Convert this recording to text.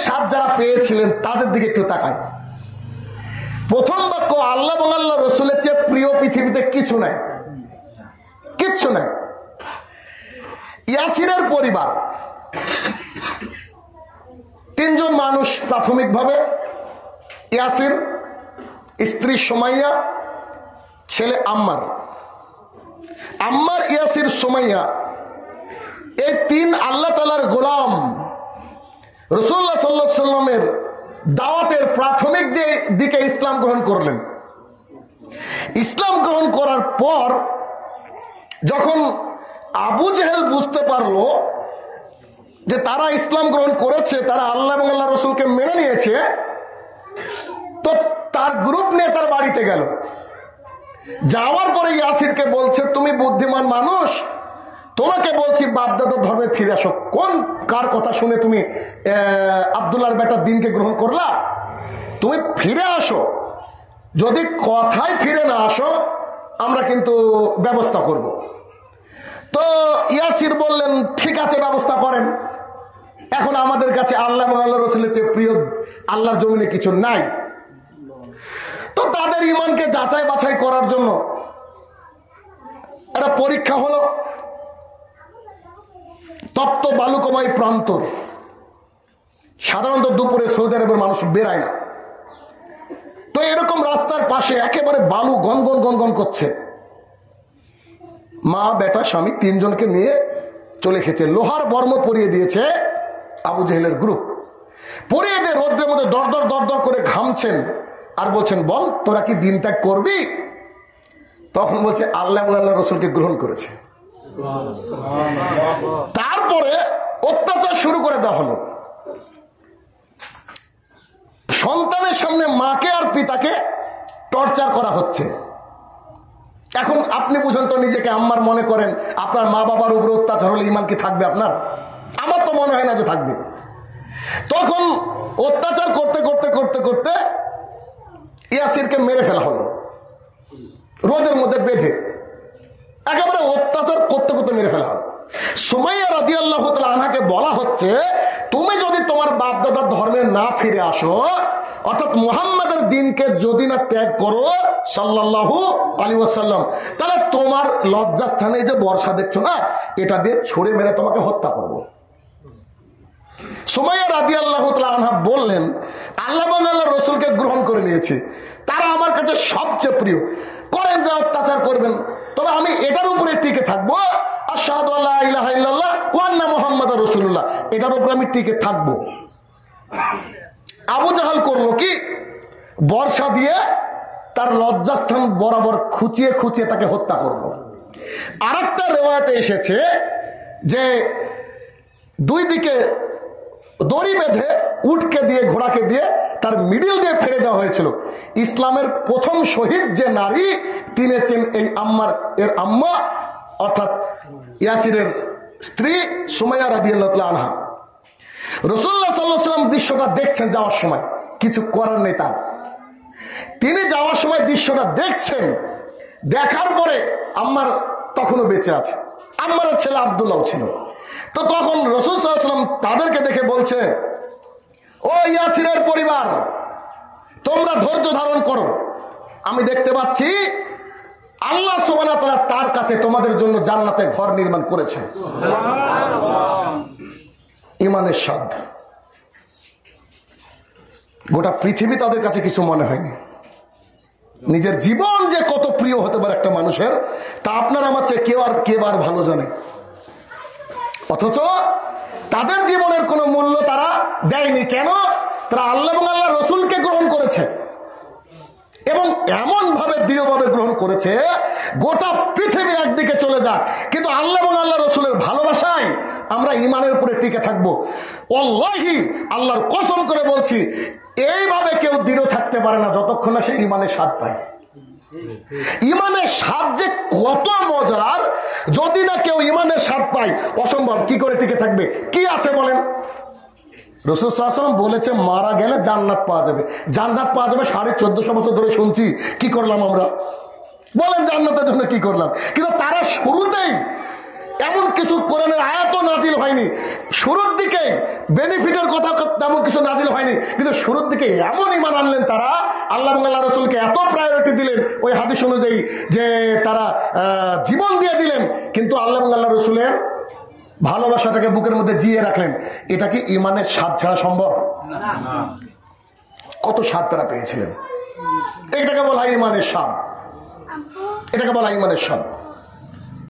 স্বাদ যারা পেয়েছিলেন তাদের দিকে একটু তাকান। প্রথম বাক্য, আল্লাহ এবং আল্লাহ রসুলের চেয়ে প্রিয় পৃথিবীতে কিছু নাই, কিচ্ছু নাই। ইয়াসিরের পরিবার, তিনজন মানুষ প্রাথমিকভাবে, ইয়াসির, স্ত্রী সুমাইয়া, ছেলে আম্মার। আম্মার, ইয়াসির, সুমাইয়া, এই তিন আল্লাহ তাআলার গোলাম রাসূলুল্লাহ সাল্লাল্লাহু আলাইহি সাল্লামের দাওয়াতের প্রাথমিক দিকে ইসলাম গ্রহণ করলেন। ইসলাম গ্রহণ করার পর যখন আবু জেহেল বুঝতে পারলো যে তারা ইসলাম গ্রহণ করেছে, তারা আল্লাহ এবং আল্লাহ রসুলকে মেনে নিয়েছে, তো তার গ্রুপ নিয়ে তার বাড়িতে গেল। যাওয়ার পরে ইয়াসিরকে বলছে, তুমি বুদ্ধিমান মানুষ, তোমাকে বলছি বাপদাদার ধর্মে ফিরে আসো। কোন কার কথা শুনে তুমি আব্দুল্লাহর বেটার দিনকে গ্রহণ করলা? তুমি ফিরে আসো, যদি কথায় ফিরে না আসো আমরা কিন্তু ব্যবস্থা করব। তো ইয়াসির বললেন, ঠিক আছে, ব্যবস্থা করেন। এখন আমাদের কাছে আল্লাহ এবং আল্লাহ রসুলের চেয়ে প্রিয় আল্লাহর জমিনে কিছু নাই। তো তাদের ঈমানকে যাচাই বাছাই করার জন্য একটা পরীক্ষা হলো। তপ্ত বালুকময় প্রান্তর, সাধারণত দুপুরে সৌদি আরবের মানুষ বেরায় না, তো এরকম রাস্তার পাশে একেবারে বালু গনগন গনগন করছে। মা, বেটা, স্বামী তিনজনকে নিয়ে চলে গেছে। লোহার বর্ম পরিয়ে দিয়েছে আবু জেহেলের গ্রুপ, পরিয়ে দিয়ে রোদ্রের মধ্যে দরদর দরদর করে ঘামছেন আর বলছেন, বল তোরা কি দিন ত্যাগ করবি? তখন বলছে, আল্লাহ এবং আল্লাহ রসুলকে গ্রহণ করেছে। তারপরে অত্যাচার শুরু করে দেওয়া হলো। সন্তানের সামনে মাকে আর পিতাকে টর্চার করা হচ্ছে। এখন আপনি বুঝেন তো নিজেকে, আম্মার মনে করেন আপনার মা বাবার উপরে অত্যাচার হলে ঈমান কি থাকবে আপনার? আমার তো মনে হয় না যে থাকবে। তখন অত্যাচার করতে করতে করতে করতে ইয়াসিরকে মেরে ফেলা হলো, রোদের মধ্যে বেঁধে একেবারে অত্যাচার করতে করতে মেরে ফেলা হলো। সুমাইয়া রাদিয়াল্লাহু তাআলা আনহাকে বলা হচ্ছে, তুমি যদি তোমার বাপ দাদার ধর্মে না ফিরে আসো, অর্থাৎ মুহাম্মাদের দিনকে যদি না ত্যাগ করো সাল্লাল্লাহু আলাইহি ওয়াসাল্লাম, তাহলে তোমার লজ্জাস্থানে যে বর্ষা দেখছো না, এটা দিয়ে ছুঁড়ে মেরে তোমাকে হত্যা করবো। সুমাইয়া রাদিয়াল্লাহু তাআলা আনহা বললেন, আল্লাহ এবং আল্লাহর রাসূলকে গ্রহণ করে নিয়েছি, তারা আমার কাছে সবচেয়ে প্রিয়। করেন যা অত্যাচার করবেন, তবে আমি এটার উপরে টিকে থাকবো, আশহাদু আল্লা ইলাহা ইল্লাল্লাহ ওয়া আন্না মুহাম্মাদুর রাসূলুল্লাহ, এটার উপরে আমি টিকে থাকবো। আবু জাহাল করলো কি, বর্ষা দিয়ে তার লজ্জাস্থান বরাবর খুঁচিয়ে খুঁচিয়ে তাকে হত্যা করলো। আরেকটা রিওয়ায়াতে এসেছে যে দুই দিকে দড়ি বেঁধে উটকে দিয়ে, ঘোড়াকে দিয়ে তার মিডিল দিয়ে ফেলে দেওয়া হয়েছিল। ইসলামের প্রথম শহীদ যে নারী, তিনি হচ্ছেন এই আম্মার এর আম্মা, অর্থাৎ ইয়াসিরের স্ত্রী সুমাইয়া রাদিয়াল্লাহু তাআলা আনহা। রাসূলুল্লাহ সাল্লাল্লাহু আলাইহি ওয়াসাল্লাম দৃশ্যটা দেখছেন যাওয়ার সময়, কিছু করার নেই তার। তিনি যাওয়ার সময় দৃশ্যটা দেখছেন, দেখার পরে আম্মার তখনও বেঁচে আছে, আম্মার ছেলে আব্দুল্লাহ ছিল। তো তখন রাসূল সাল্লাল্লাহু আলাইহি ওয়াসাল্লাম তাদেরকে দেখে বলছে, ও ইয়াসিরের পরিবার, তোমরা ধৈর্য ধারণ করো, আমি দেখতে পাচ্ছি আল্লাহ সুবহানাহু ওয়া তাআলা তার কাছে তোমাদের জন্য জান্নাতে ঘর নির্মাণ করেছেন। ঈমানের স্বাদ, গোটা পৃথিবী তাদের কাছে কিছু মনে হয়নি। নিজের জীবন যে কত প্রিয় হতে পারে একটা মানুষের, তা আপনার আমার চেয়ে কেউ আর কেবার ভালো জানে। অথচ তাদের জীবনের কোনো মূল্য তারা দেয়নি। কেন? তারা আল্লাহ এবং আল্লাহ রসুলকে গ্রহণ করেছে, এবং এমন ভাবে দৃঢ়ভাবে গ্রহণ করেছে, গোটা পৃথিবী একদিকে চলে যাক, কিন্তু আল্লাহ এবং আল্লাহ রসুলের ভালোবাসায় আমরা ঈমানের উপরে টিকে থাকবো। ওয়াল্লাহি, আল্লাহর কসম করে বলছি, এইভাবে কেউ দৃঢ় থাকতে পারে না যতক্ষণ না সে ঈমানের স্বাদ পায়। ঈমানের স্বাদ যে কত মজার, যদি না কেউ ঈমানের স্বাদ পায়, অসম্ভব। কি করে টিকে থাকবে? কি আছে বলেন? রাসূল সাল্লাল্লাহু আলাইহি ওয়াসাল্লাম বলেছে, মারা গেলে জান্নাত পাওয়া যাবে। জান্নাত পাওয়া যাবে 1450 বছর ধরে শুনছি, কি করলাম আমরা? বলেন জান্নাতের জন্য কি করলাম? কিন্তু তারা শুরুতেই এমন কিছু কোরআনের আয়াতও নাজিল হয়নি। শুরুর দিকে বেনিফিটের কথা তেমন কিছু নাজিল হয়নি, কিন্তু শুরুর দিকে এমন ঈমান আনলেন তারা, আল্লাহ এবং আল্লাহ রসুলকে এত প্রায়োরিটি দিলেন ওই হাদিস অনুযায়ী যে তারা জীবন দিয়ে দিলেন, কিন্তু আল্লাহ এবং আল্লাহ রসুলের ভালোবাসাটাকে বুকের মধ্যে জিয়ে রাখলেন। এটা কি ঈমানের স্বাদ ছাড়া সম্ভব? কত স্বাদ তারা পেয়েছিলেন। এটাকে বলা হয় ঈমানের স্বাদ, এটাকে বলা হয় ঈমানের স্বাদ।